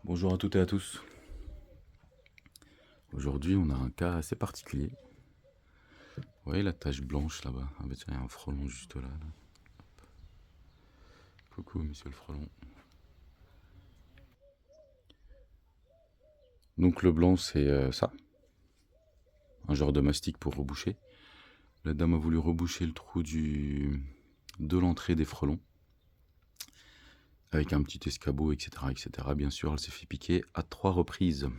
Bonjour à toutes et à tous. Aujourd'hui, on a un cas assez particulier. Vous voyez la tache blanche là-bas? Ah bah tiens, il y a un frelon juste là. Coucou, monsieur le frelon. Donc le blanc, c'est ça. Un genre de mastic pour reboucher. La dame a voulu reboucher le trou de l'entrée des frelons. Avec un petit escabeau, etc., etc. Bien sûr, elle s'est fait piquer à 3 reprises.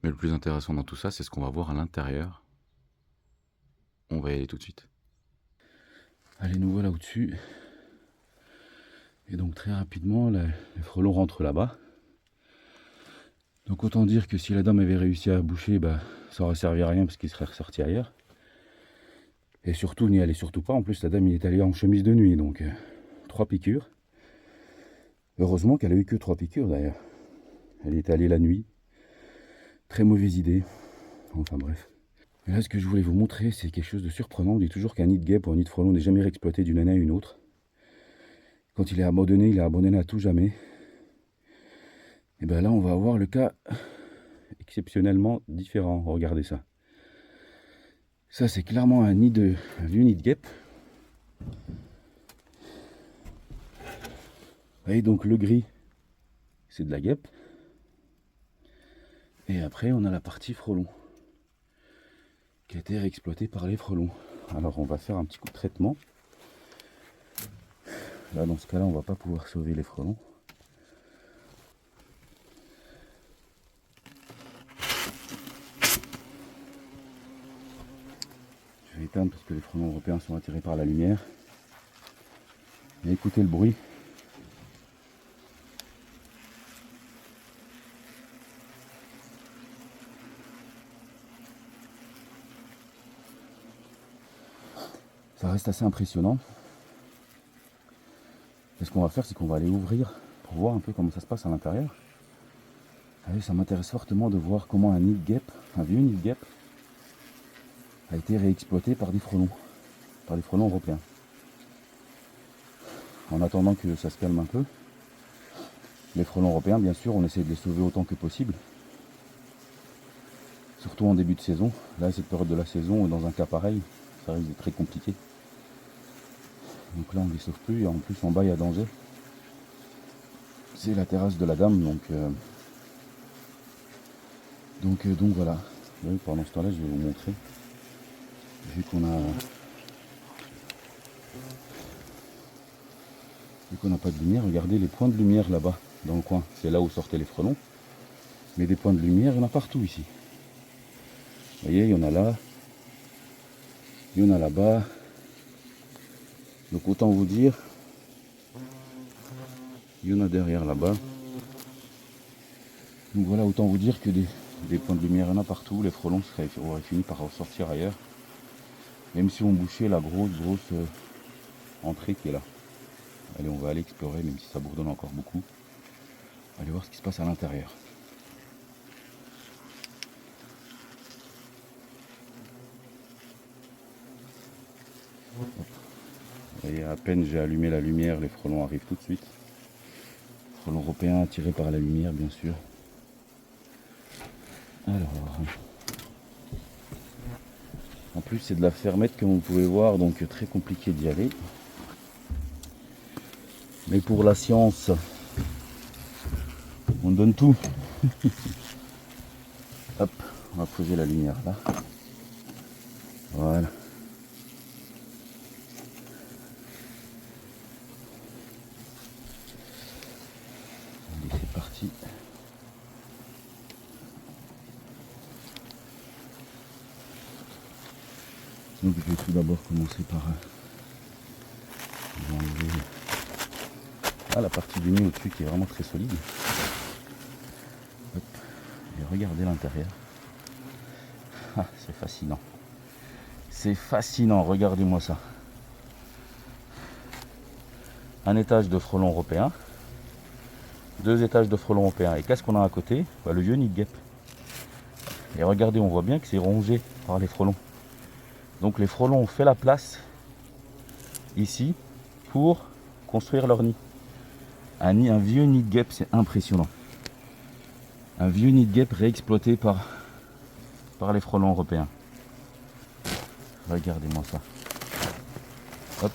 Mais le plus intéressant dans tout ça, c'est ce qu'on va voir à l'intérieur. On va y aller tout de suite. Allez, nous voilà au-dessus. Et donc très rapidement, les frelons rentrent là-bas. Donc autant dire que si la dame avait réussi à boucher, ça aurait servi à rien parce qu'il serait ressorti ailleurs. Et surtout, n'y allez surtout pas. En plus, la dame y est allée en chemise de nuit, donc 3 piqûres. Heureusement qu'elle a eu que 3 piqûres d'ailleurs. Elle y est allée la nuit. Très mauvaise idée. Enfin bref. Et là, ce que je voulais vous montrer, c'est quelque chose de surprenant. On dit toujours qu'un nid de guêpe ou un nid de frelon n'est jamais réexploité d'une année à une autre. Quand il est abandonné à tout jamais. Et bien là, on va avoir le cas exceptionnellement différent. Regardez ça. Ça, c'est clairement un vieux nid de guêpe. Vous voyez, donc le gris, c'est de la guêpe. Et après, on a la partie frelon, qui a été réexploitée par les frelons. Alors, on va faire un petit coup de traitement. Là, dans ce cas-là, on va pas pouvoir sauver les frelons. Je vais éteindre parce que les frelons européens sont attirés par la lumière. Et écoutez le bruit. Ça reste assez impressionnant. Et ce qu'on va faire, c'est qu'on va aller ouvrir pour voir un peu comment ça se passe à l'intérieur. Allez, ça m'intéresse fortement de voir comment un nid de guêpe, un vieux nid de guêpe, a été réexploité par des frelons européens. En attendant que ça se calme un peu, les frelons européens, bien sûr, on essaie de les sauver autant que possible. Surtout en début de saison. Là, cette période de la saison, dans un cas pareil, ça risque d'être très compliqué. Donc là, on ne les sauve plus, et en plus, en bas, il y a danger. C'est la terrasse de la dame, donc voilà. Oui, pendant ce temps-là, je vais vous montrer. Vu qu'on n'a pas de lumière, regardez les points de lumière là-bas, dans le coin. C'est là où sortaient les frelons. Mais des points de lumière, il y en a partout ici. Vous voyez, il y en a là. Il y en a là-bas. Donc autant vous dire, il y en a derrière là-bas. Donc voilà, autant vous dire que des points de lumière, il y en a partout. Les frelons auraient fini par ressortir ailleurs. Même si on bouchait la grosse entrée qui est là. Allez, on va aller explorer, même si ça bourdonne encore beaucoup. Allez voir ce qui se passe à l'intérieur. Vous voyez, à peine j'ai allumé la lumière, les frelons arrivent tout de suite. Frelons européens attirés par la lumière, bien sûr. Alors, en plus c'est de la fermette comme vous pouvez voir, donc très compliqué d'y aller. Mais pour la science, on donne tout. Hop, on va poser la lumière là. Voilà. Allez, c'est parti. Donc je vais tout d'abord commencer par enlever la partie du nid au-dessus qui est vraiment très solide. Hop. Et regardez l'intérieur. Ah, c'est fascinant. C'est fascinant, regardez-moi ça. Un étage de frelons européens, 2 étages de frelons européens. Et qu'est-ce qu'on a à côté? Le vieux nid de guêpe. Et regardez, on voit bien que c'est rongé par les frelons. Donc les frelons ont fait la place ici pour construire leur nid. Un vieux nid de guêpe, c'est impressionnant. Un vieux nid de guêpe réexploité par les frelons européens. Regardez-moi ça. Hop.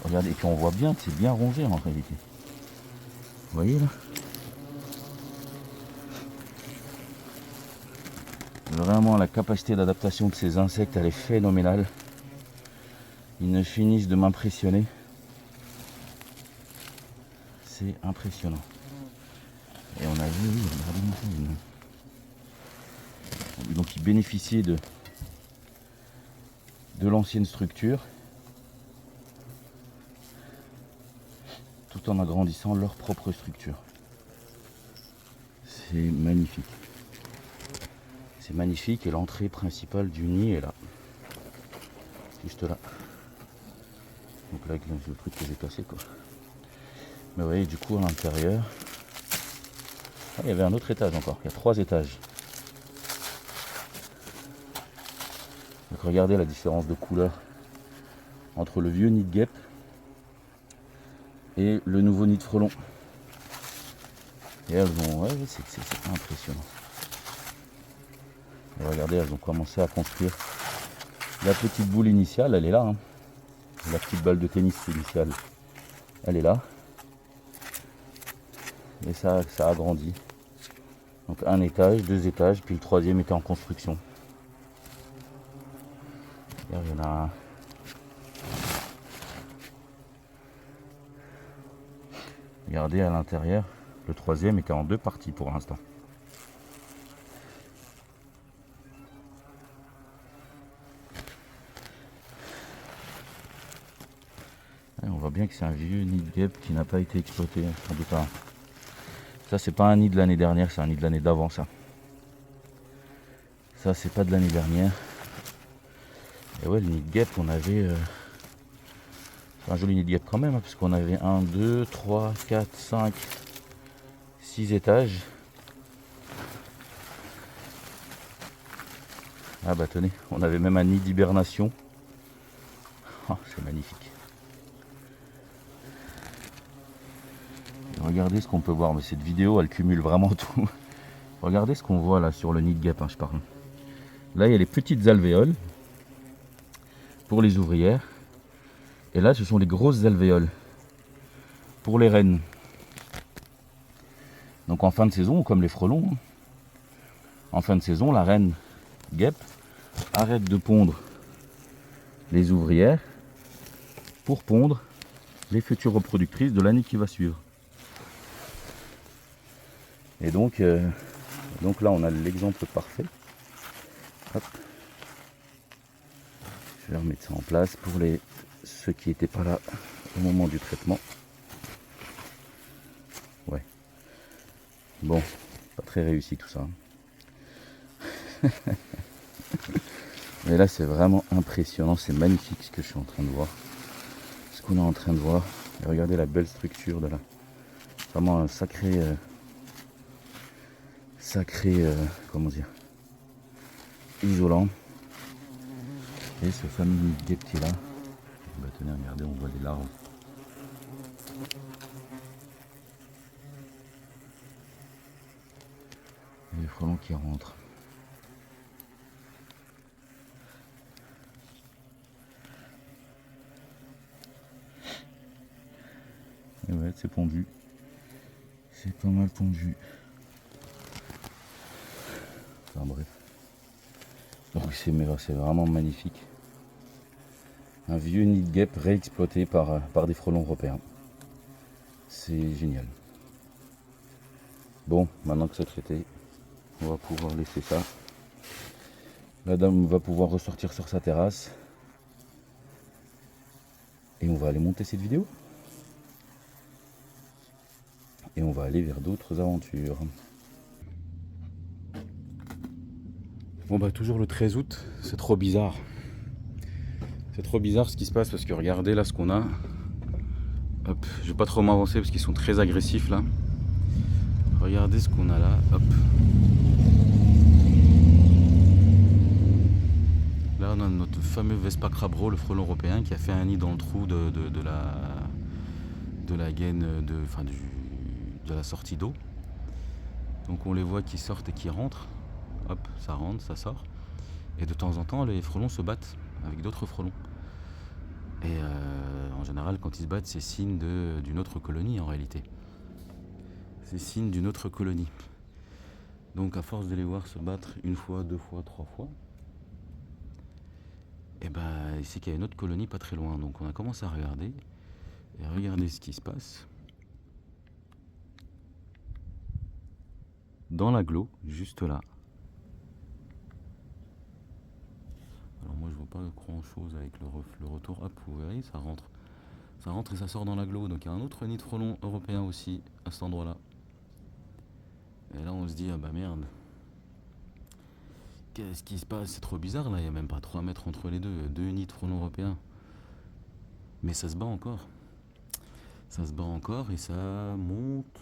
Regardez, et puis on voit bien que c'est bien rongé en réalité. Vous voyez là? Vraiment, la capacité d'adaptation de ces insectes, elle est phénoménale. Ils ne finissent de m'impressionner. C'est impressionnant. Et on a vu, regardez-moi ça. Donc ils bénéficiaient de l'ancienne structure, tout en agrandissant leur propre structure. C'est magnifique. C'est magnifique et l'entrée principale du nid est là. Juste là. Donc là, c'est le truc que j'ai cassé quoi. Mais vous voyez, du coup à l'intérieur, il y avait un autre étage encore. Il y a 3 étages. Donc regardez la différence de couleur entre le vieux nid de guêpe et le nouveau nid de frelon. Et elles ont, ouais, c'est impressionnant. Et regardez, elles ont commencé à construire la petite boule initiale, elle est là. Hein. La petite balle de tennis initiale, elle est là. Et ça a grandi. Donc un étage, 2 étages, puis le 3e était en construction. Il y en a un. Regardez à l'intérieur, le 3e était en 2 parties pour l'instant. On voit bien que c'est un vieux nid de guêpe qui n'a pas été exploité, sans doute. Ça c'est pas un nid de l'année dernière, c'est un nid de l'année d'avant ça. Ça c'est pas de l'année dernière. Et ouais, le nid de guêpe, on avait un joli nid de guêpe quand même, hein, parce qu'on avait 1, 2, 3, 4, 5, 6 étages. Ah bah tenez, on avait même un nid d'hibernation. Oh, c'est magnifique. Et regardez ce qu'on peut voir, mais cette vidéo elle cumule vraiment tout. Regardez ce qu'on voit là sur le nid de guêpe, hein, je parle. Là il y a les petites alvéoles pour les ouvrières. Et là ce sont les grosses alvéoles pour les reines. Donc en fin de saison, comme les frelons, en fin de saison, la reine guêpe arrête de pondre les ouvrières pour pondre les futures reproductrices de l'année qui va suivre. Et donc là on a l'exemple parfait. Hop. Je vais remettre ça en place pour ceux qui n'étaient pas là au moment du traitement. Ouais. Bon, pas très réussi tout ça. Mais là c'est vraiment impressionnant, c'est magnifique ce que je suis en train de voir. Ce qu'on est en train de voir. Et regardez la belle structure de là. Vraiment un sacré comment dire, isolant. Et ce fameux nid de guêpe qui est là. Bah tenez, regardez, on voit des larves. Et les frelons qui rentrent. Et ouais, c'est pondu. C'est pas mal pondu. Enfin bref. Donc c'est vraiment magnifique. Un vieux nid de guêpe réexploité par des frelons européens. C'est génial. Bon, maintenant que c'est traité, on va pouvoir laisser ça. La dame va pouvoir ressortir sur sa terrasse. Et on va aller monter cette vidéo. Et on va aller vers d'autres aventures. Bon bah toujours le 13 août, c'est trop bizarre. C'est trop bizarre ce qui se passe parce que regardez là ce qu'on a. Hop, je vais pas trop m'avancer parce qu'ils sont très agressifs là. Regardez ce qu'on a là, hop. Là on a notre fameux Vespa crabreau, le frelon européen, qui a fait un nid dans le trou de de la gaine de la sortie d'eau. Donc on les voit qui sortent et qui rentrent. Hop, ça rentre, ça sort. Et de temps en temps, les frelons se battent avec d'autres frelons. Et en général, quand ils se battent, c'est signe d'une autre colonie en réalité. C'est signe d'une autre colonie. Donc à force de les voir se battre une fois, deux fois, trois fois, et ben ici qu'il y a une autre colonie pas très loin. Donc on a commencé à regarder. Et regardez ce qui se passe. Dans l'agglo, juste là. Alors moi je vois pas grand chose avec le retour. Hop, vous voyez, ça rentre. Ça rentre et ça sort dans l'agglo. Donc il y a un autre nid de frelon européen aussi à cet endroit-là. Et là on se dit, ah bah merde. Qu'est-ce qui se passe? C'est trop bizarre là, il n'y a même pas 3 mètres entre les deux nids de frelons européens. Mais ça se bat encore. Ça se bat encore et ça monte.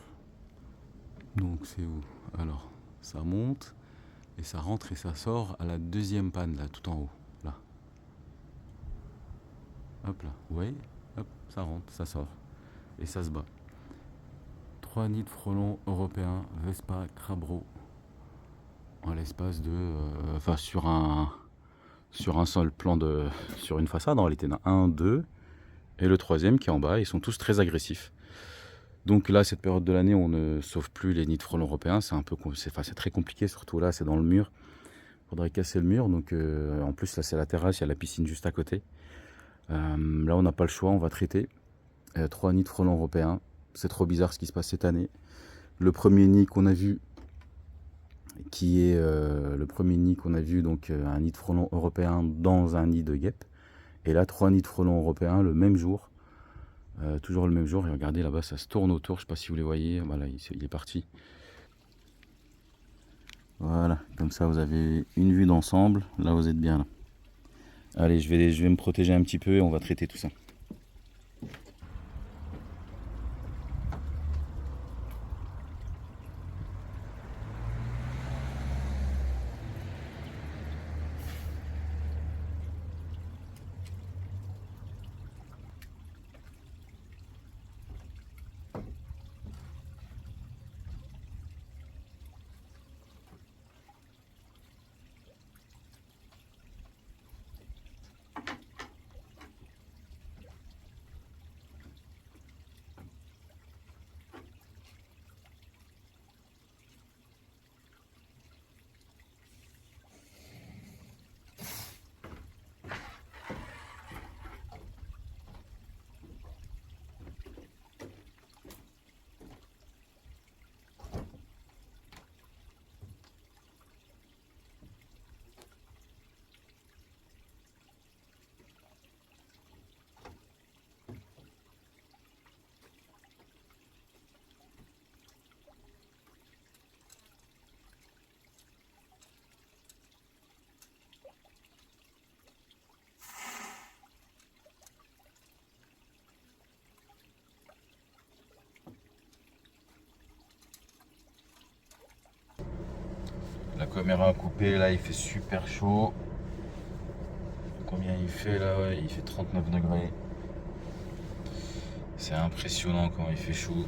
Donc c'est où? Alors, ça monte et ça rentre et ça sort à la deuxième panne là, tout en haut. Là. Hop là, vous voyez? Hop, ça rentre, ça sort. Et ça se bat. 3 nids de frelons européens, Vespa, Crabro. En l'espace de... sur un seul plan sur une façade, en réalité, il y en a 1, 2, et le troisième qui est en bas, ils sont tous très agressifs. Donc là, cette période de l'année, on ne sauve plus les nids de frelons européens, c'est très compliqué, surtout là, c'est dans le mur. Il faudrait casser le mur, donc en plus là c'est la terrasse, il y a la piscine juste à côté. Là on n'a pas le choix, on va traiter. 3 nids de frelons européens, c'est trop bizarre ce qui se passe cette année. Le premier nid qu'on a vu, donc un nid de frelons européen dans un nid de guêpe. Et là 3 nids de frelons européens le même jour. Toujours le même jour, et regardez là-bas ça se tourne autour, je sais pas si vous les voyez, voilà il est parti. Voilà, comme ça vous avez une vue d'ensemble, là vous êtes bien là. Allez, je vais me protéger un petit peu et on va traiter tout ça. La caméra a coupé, là il fait super chaud. Combien il fait là? Ouais, il fait 39 degrés. C'est impressionnant quand il fait chaud.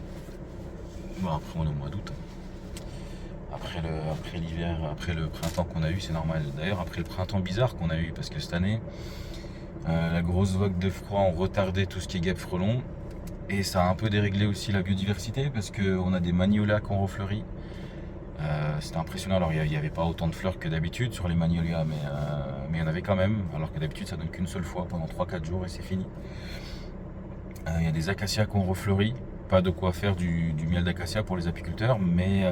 Bon, après on est au mois d'août. Après l'hiver, après le printemps qu'on a eu, c'est normal. D'ailleurs après le printemps bizarre qu'on a eu, parce que cette année, la grosse vague de froid ont retardé tout ce qui est guêpes frelons. Et ça a un peu déréglé aussi la biodiversité, parce qu'on a des magnolias qui ont refleuri. C'était impressionnant. Alors il n'y avait pas autant de fleurs que d'habitude sur les magnolias, mais il y en avait quand même, alors que d'habitude ça donne qu'une seule fois pendant 3-4 jours et c'est fini. Il y a des acacias qui ont refleuri, pas de quoi faire du miel d'acacia pour les apiculteurs, mais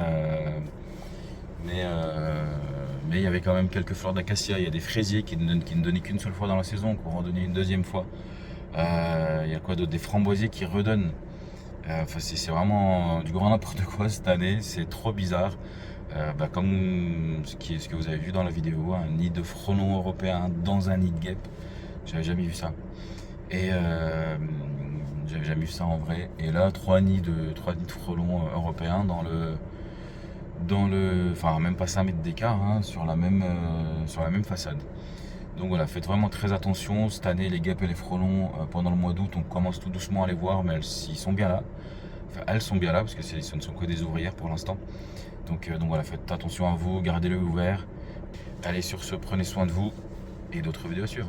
il y avait quand même quelques fleurs d'acacia. Il y a des fraisiers qui ne donnaient qu'une seule fois dans la saison, qui vont en donner une deuxième fois. Il y a quoi d'autre? Des framboisiers qui redonnent. C'est vraiment du grand n'importe quoi cette année, c'est trop bizarre. Comme ce que vous avez vu dans la vidéo, un nid de frelons européen dans un nid de guêpe, j'avais jamais vu ça. Et j'avais jamais vu ça en vrai. Et là, 3 nids de frelons européens enfin même pas 5 mètres d'écart, hein, sur la même façade. Donc voilà, faites vraiment très attention. Cette année, les guêpes et les frelons, pendant le mois d'août, on commence tout doucement à les voir, mais ils sont bien là. Enfin, elles sont bien là, parce que ce ne sont que des ouvrières pour l'instant. Donc voilà, faites attention à vous, gardez-le ouvert. Allez, sur ce, prenez soin de vous, et d'autres vidéos à suivre.